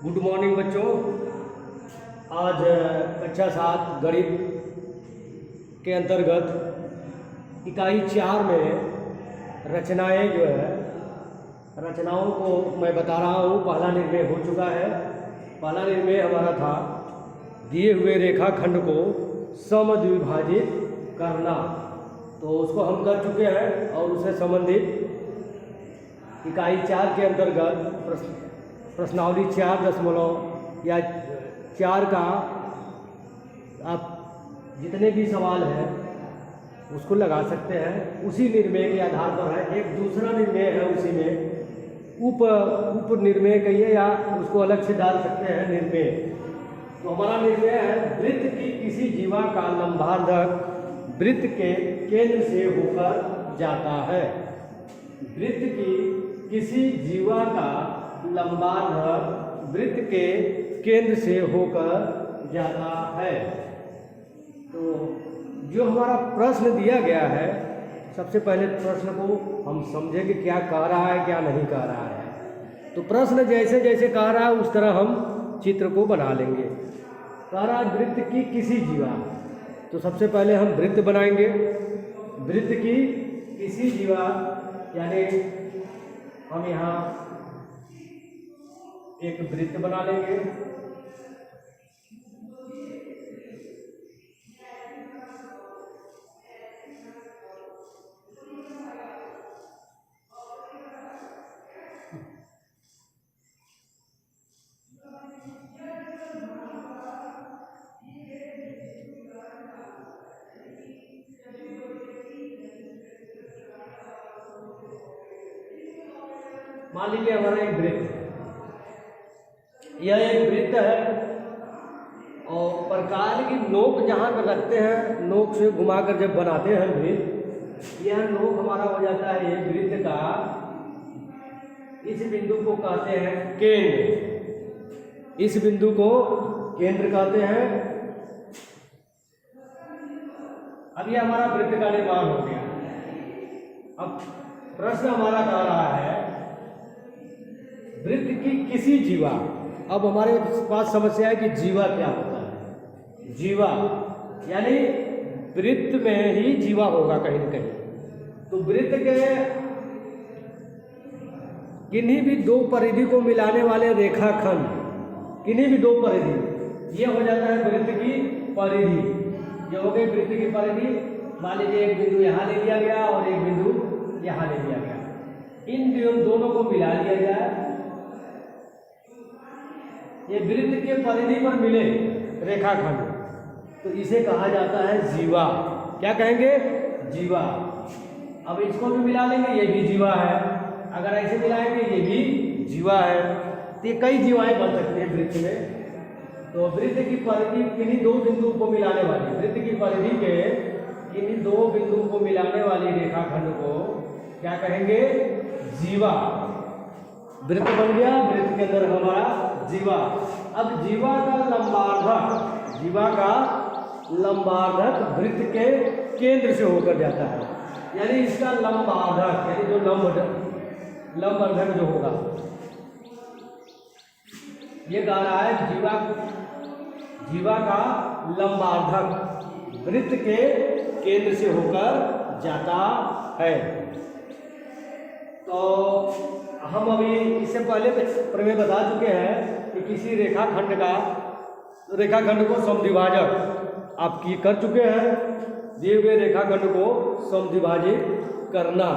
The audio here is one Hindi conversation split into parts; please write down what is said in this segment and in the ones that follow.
गुड मॉर्निंग बच्चों। आज कक्षा 7 गणित के अंतर्गत इकाई 4 में रचनाएं जो है रचनाओं को मैं बता रहा हूँ। पहला निर्णय हो चुका है। पहला निर्णय हमारा था दिए हुए रेखाखंड को समद्विभाजित करना, तो उसको हम कर चुके हैं और उससे संबंधित इकाई 4 के अंतर्गत प्रश्नावली 4 या 4 का आप जितने भी सवाल हैं उसको लगा सकते हैं। उसी निर्णय के आधार पर है। एक दूसरा निर्णय है, उसी में उप निर्णय कहिए या उसको अलग से डाल सकते हैं निर्णय। तो हमारा निर्णय है वृत्त की किसी जीवा का लंबार्धक वृत्त के केंद्र से होकर जाता है। वृत्त की किसी जीवा का लंबार्धक वृत्त के केंद्र से होकर जाता है। तो जो हमारा प्रश्न दिया गया है, सबसे पहले प्रश्न को हम समझेंगे क्या कह रहा है क्या नहीं कह रहा है। तो प्रश्न जैसे जैसे कह रहा है उस तरह हम चित्र को बना लेंगे। कह रहा है वृत्त की किसी जीवा, तो सबसे पहले हम वृत्त बनाएंगे। वृत्त की किसी जीवा यानी हम यहाँ एक वृत्त बना लेंगे। मान लीजिए हमारा एक वृत्त, यह एक वृत्त है और प्रकार की नोक जहाँ पर रखते हैं, नोक से घुमाकर जब बनाते हैं वृत्त, यह नोक हमारा हो जाता है एक वृत्त का। इस बिंदु को कहते हैं केंद्र। इस बिंदु को केंद्र कहते हैं। अब यह हमारा वृत्त का निर्माण हो गया। अब प्रश्न हमारा कह रहा है वृत्त की किसी जीवा। अब हमारे पास समस्या है कि जीवा क्या होता है। जीवा यानी वृत्त में ही जीवा होगा कहीं न कहीं। तो वृत्त के किन्हीं भी दो परिधि को मिलाने वाले रेखाखंड, किन्हीं भी दो परिधि, ये हो जाता है वृत्त की परिधि। ये हो गई वृत्त की परिधि। मान लीजिए एक बिंदु यहाँ ले लिया गया और एक बिंदु यहाँ ले लिया गया। इन दोनों को मिला लिया जाए। ये वृत्त के परिधि पर मिले रेखाखंड, तो इसे कहा जाता है जीवा। क्या कहेंगे? जीवा। अब इसको भी मिला लेंगे, ये भी जीवा है। अगर ऐसे मिलाएंगे ये भी जीवा है। तो ये कई जीवाएं बन सकती हैं वृत्त में। तो वृत्त की परिधि किन्हीं दो बिंदु को मिलाने वाली, वृत्त की परिधि के किन्हीं दो बिंदु को मिलाने वाली रेखाखंड को क्या कहेंगे? जीवा। वृत्त बन गया, वृत्त के अंदर हमारा जीवा। अब जीवा का लंबार्धक वृत्त के केंद्र से होकर जाता है। यानी इसका लंबार्धक यानी जो लंबवर्धक जो होगा, ये कह रहा है जीवा का लंबार्धक वृत्त के केंद्र से होकर जाता है। तो हम अभी इससे पहले प्रमेय बता चुके हैं कि किसी रेखाखंड को समद्विभाजक आप कर चुके हैं। दिए हुए रेखाखंड को समद्विभाजित करना।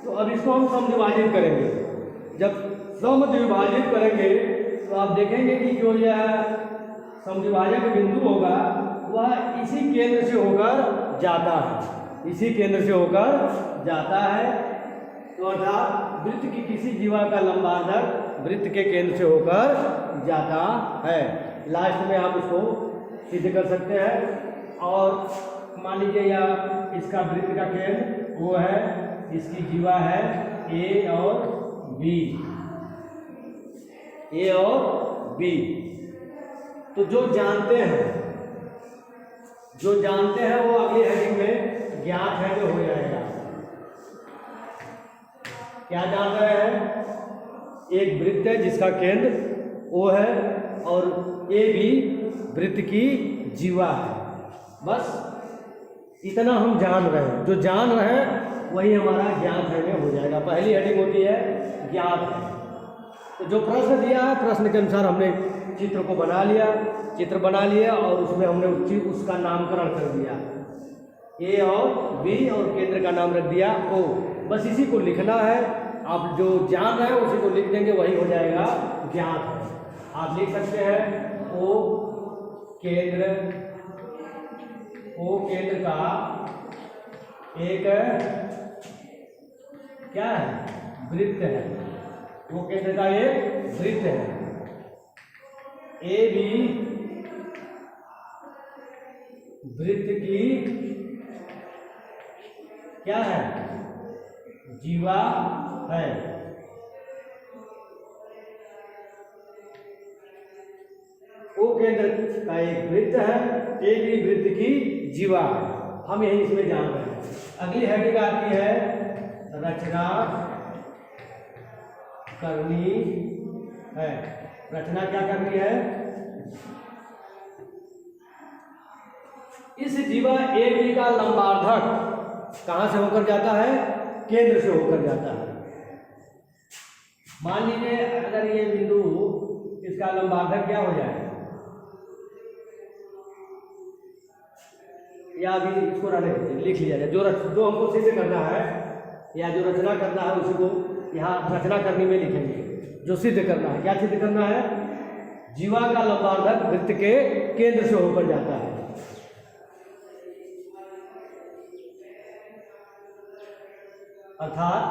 तो अब इसको हम समद्विभाजित करेंगे। जब समद्विभाजित करेंगे तो आप देखेंगे कि जो यह समद्विभाजक बिंदु होगा वह इसी केंद्र से होकर जाता है। इसी केंद्र से होकर जाता है। तो अर्थात वृत्त की किसी जीवा का लंबार्धक वृत्त के केंद्र से होकर जाता है। लास्ट में आप इसको सिद्ध कर सकते हैं। और मान लीजिए या इसका वृत्त का केंद्र वो है, इसकी जीवा है ए और बी। ए और बी। तो जो जानते हैं वो अगली हेडिंग में ज्ञात है जो हो जाएगा। क्या जान रहे हैं? एक वृत्त है जिसका केंद्र ओ है और ए भी वृत्त की जीवा है। बस इतना हम जान रहे हैं, जो जान रहे हैं वही हमारा ज्ञात है में हो जाएगा। पहली हेडिंग होती है ज्ञात है। तो जो प्रश्न दिया है प्रश्न के अनुसार हमने चित्र को बना लिया, चित्र बना लिया और उसमें हमने उसका नामकरण कर दिया, ए और बी और केंद्र का नाम रख दिया ओ। बस इसी को लिखना है। आप जो जान रहे हैं उसी को लिख देंगे, वही हो जाएगा ज्ञात है। आप लिख सकते हैं ओ केंद्र का एक क्या है, वृत्त है। ओ केंद्र का एक वृत्त है। ए भी वृत्त की क्या है, जीवा है। ओ केंद्र का एक वृत्त है, ए भी वृत्त की जीवा है। हम यही इसमें जान रहे हैं। अगली हेडिंग आती है रचना करनी है। रचना क्या करनी है, इस जीवा ए बी का लंबार्धक कहां से होकर जाता है, केंद्र से होकर जाता है। मान लीजिए अगर ये बिंदु इसका लंबार्धक क्या हो जाए, या अभी इसको लिख लिया जाए। जो हमको सिद्ध करना है या जो रचना करना है उसी को यहाँ रचना करने में लिखेंगे। जो सिद्ध करना है, क्या सिद्ध करना है, जीवा का लंबार्धक वृत्त के केंद्र से होकर जाता है। अर्थात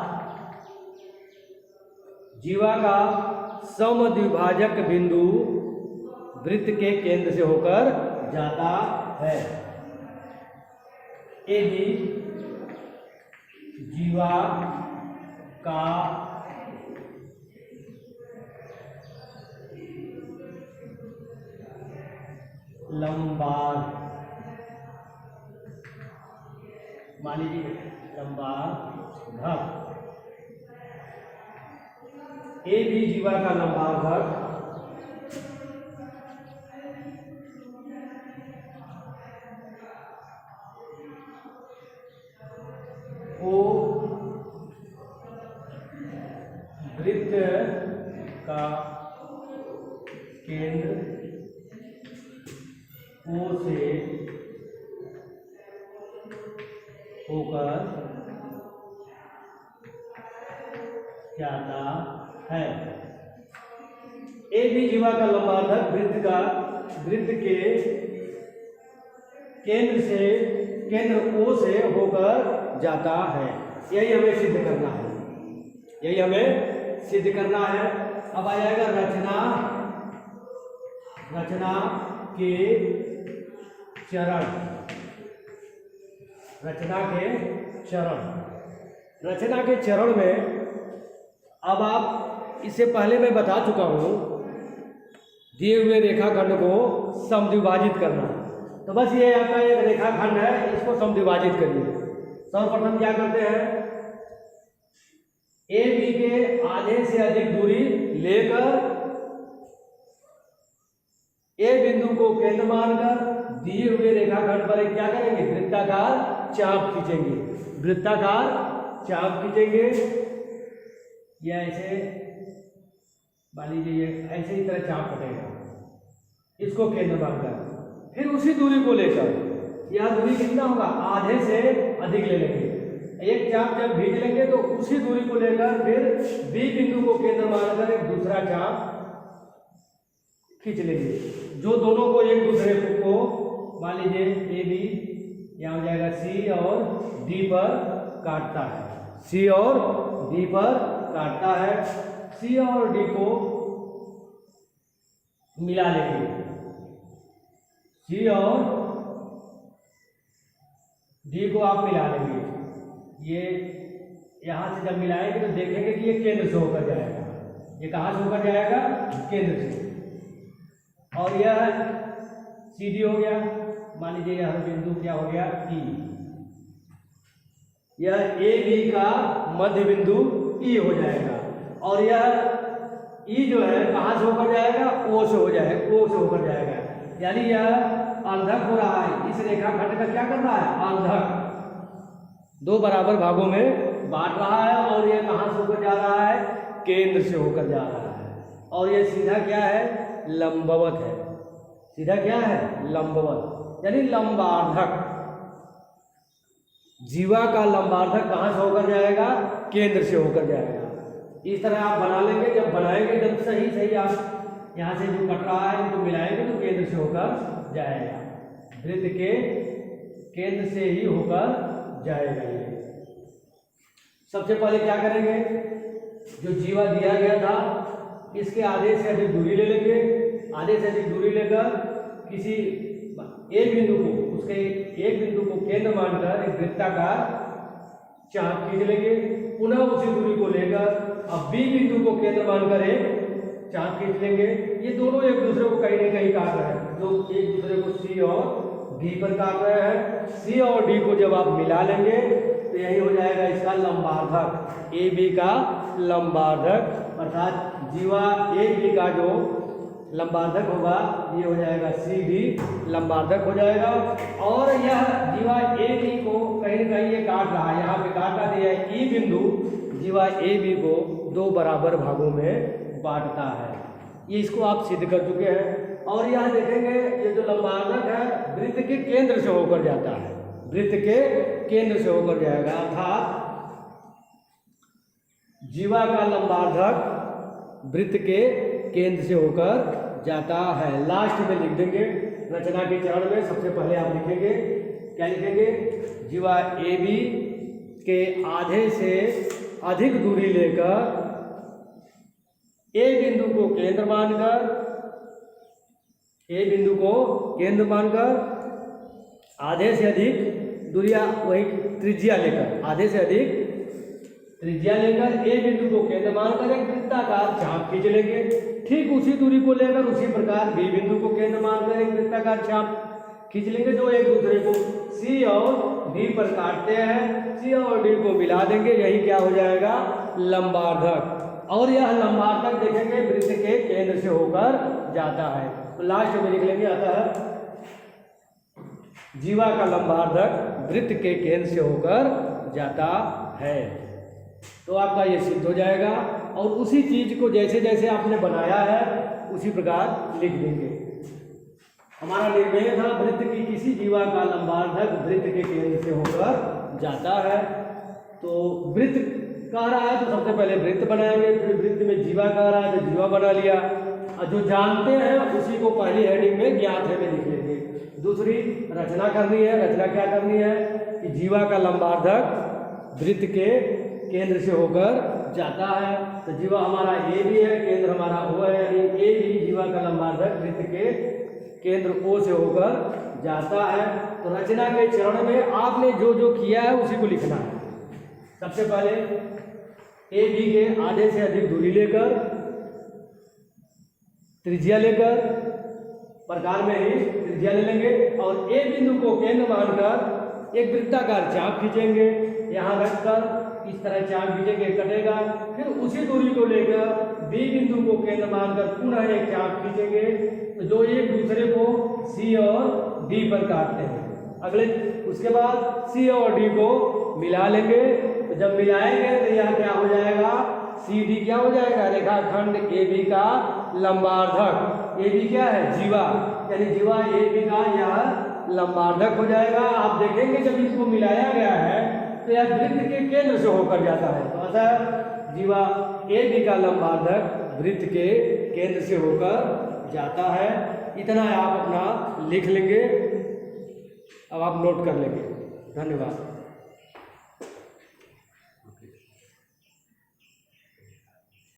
जीवा का समद्विभाजक बिंदु वृत्त के केंद्र से होकर जाता है। ए बी जीवा का लंबार्धक, मान लीजिए लंबार्धक, ए बी जीवा का लंबार्धक ओ वृत्त का केंद्र ओ से होकर जाता है। ए बी जीवा का लंबार्धक वृत्त के केंद्र ओ से होकर जाता है। यही हमें सिद्ध करना है, यही हमें सिद्ध करना है। अब आ जाएगा रचना के चरण। रचना के चरण में अब आप, इससे पहले मैं बता चुका हूं, दिए हुए रेखाखंड को समद्विभाजित करना। तो बस ये आपका एक रेखाखंड है, इसको समद्विभाजित करिए। सर्वप्रथम क्या करते हैं, ए बी के आधे से अधिक दूरी लेकर ए बिंदु को केंद्र मानकर दिए हुए रेखाखंड पर क्या करेंगे, वृत्ताकार चाप खींचेंगे। वृत्ताकार चाप खींचेंगे, या ऐसे मान लीजिए ऐसे ही तरह चाप कटेगा, इसको केंद्र मानकर। फिर उसी दूरी को लेकर, यह दूरी कितना होगा, आधे से अधिक ले लेंगे। एक चाप जब खींच लेंगे तो उसी दूरी को लेकर फिर बी बिंदु को केंद्र मानकर एक दूसरा चाप खींच लेंगे, जो दोनों को एक दूसरे को, मान लीजिए ए बी यहाँ हो जाएगा सी और डी पर काटता है। सी और डी पर काटता है। सी और डी को मिला लेंगे। सी और डी को आप मिला लेंगे। ये यहां से जब मिलाएंगे तो देखेंगे कि ये केंद्र से होकर जाएगा। ये कहां से होकर जाएगा, केंद्र से। और यह सी डी हो गया, मान लीजिए यह बिंदु क्या हो गया, ई। यह ए बी का मध्य बिंदु ई हो जाएगा। और यह ई जो है कहाँ से होकर जाएगा, ओ से हो जाएगा, ओ से होकर जाएगा। यानी यह अर्धक हो रहा है, इस रेखा खंड का क्या कर रहा है, अर्धक 2 बराबर भागों में बांट रहा है। और यह कहाँ से होकर जा रहा है, केंद्र से होकर जा रहा है। और यह सीधा क्या है, लंबवत है। सीधा क्या है, लंबवत, यानी लंबार्धक। जीवा का लंबार्धक कहाँ से होकर जाएगा, केंद्र से होकर जाएगा। इस तरह आप बना लेंगे। जब बनाएंगे जब सही सही आप यहाँ से जो कट रहा है तो मिलाएंगे तो केंद्र से होकर जाएगा, वृत्त के केंद्र से ही होकर जाएगा। ये सबसे पहले क्या करेंगे, जो जीवा दिया गया था इसके आधे से अधिक दूरी ले लेंगे। आधे से अधिक दूरी लेकर किसी एक बिंदु को, उसके एक बिंदु को केंद्र मानकर एक वृत्ताकार चाप खींच लेंगे। पुनः उसी दूरी को लेकर अब बी बिंदु को केंद्र मानकर एक चाप खींच लेंगे। ये दोनों एक दूसरे को कहीं न कहीं काट रहे हैं, जो एक दूसरे को सी और डी पर काट रहे हैं। सी और डी को जब आप मिला लेंगे तो यही हो जाएगा इसका लंबार्धक, ए बी का लंबार्धक। अर्थात जीवा ए बी का जो लंबार्धक होगा ये हो जाएगा सी डी लंबार्धक हो जाएगा। और यह जीवा ए बी को कहीं न कहीं ये काट रहा है, यहाँ पे काटा दिया है। ई बिंदु जीवा ए बी को 2 बराबर भागों में बांटता है। ये इसको आप सिद्ध कर चुके हैं। और यहाँ देखेंगे ये जो लंबार्धक है वृत्त के केंद्र से होकर जाता है, वृत्त के केंद्र से होकर जाएगा। अर्थात जीवा का लंबार्धक वृत्त के केंद्र से होकर जाता है। लास्ट में लिख देंगे रचना के चरण में। सबसे पहले आप लिखेंगे, क्या लिखेंगे, जीवा ए बी के आधे से अधिक दूरी लेकर ए बिंदु को केंद्र मानकर, ए बिंदु को केंद्र मानकर आधे से अधिक दूरिया, वही त्रिज्या लेकर, आधे से अधिक त्रिज्या लेकर ए बिंदु को केंद्र मानकर एक वृत्ताकार चाप खींच लेंगे। ठीक उसी दूरी को लेकर उसी प्रकार बी बिंदु को केंद्र मानकर एक वृत्ताकार चाप खींच लेंगे, जो एक दूसरे को सी और डी पर काटते हैं। सी और डी को मिला देंगे, यही क्या हो जाएगा, लंबार्धक। और यह लंबार्धक देखेंगे वृत्त के केंद्र से होकर जाता है। तो लास्ट में लिख लेंगे, अतः जीवा का लंबार्धक वृत्त के केंद्र से होकर जाता है। तो आपका ये सिद्ध हो जाएगा। और उसी चीज को जैसे जैसे आपने बनाया है उसी प्रकार लिख देंगे। हमारा निर्णय था वृत्त की किसी जीवा का लंबार्धक वृत्त के केंद्र से होकर जाता है। तो वृत्त कह रहा है तो सबसे पहले वृत्त बनाएंगे, फिर वृत्त में जीवा कह रहा है तो जीवा बना लिया। और जो जानते हैं उसी को पहली हेडिंग में ज्ञात है में लिख लेंगे। दूसरी रचना करनी है। रचना क्या करनी है कि जीवा का लंबार्धक वृत्त के केंद्र से होकर जाता है। तो जीवा हमारा ए बी है, केंद्र हमारा ओ है, यानी ए बी जीवा का लंबार्धक वृत्त के केंद्र ओ से होकर जाता है। तो रचना के चरण में आपने जो जो किया है उसी को लिखना है। सबसे पहले ए बी के आधे से अधिक दूरी लेकर, त्रिज्या लेकर, प्रकार में ही त्रिज्या ले लेंगे और ए बिंदु को केंद्र मानकर एक वृत्ताकार चाप खींचेंगे। यहाँ रखकर इस तरह चाप खींचेंगे, कटेगा। फिर उसी दूरी को लेकर बी बिंदु को केंद्र मानकर पुनः एक चाप खींचेंगे, तो जो एक दूसरे को सी और डी पर काटते हैं। अगले उसके बाद सी और डी को मिला लेंगे। तो जब मिलाएंगे तो यह क्या हो जाएगा, सी डी क्या हो जाएगा, रेखाखंड ए बी का लंबार्धक। ए बी क्या है, जीवा, यानी जीवा ए बी का यह लंबार्धक हो जाएगा। आप देखेंगे जब इसको मिलाया गया है तो यह वृत्त के केंद्र से होकर जाता है। तो अतः जीवा ए बी का लंबार्धक वृत्त के केंद्र से होकर जाता है। इतना आप अपना लिख लेंगे। अब आप नोट कर लेंगे। धन्यवाद।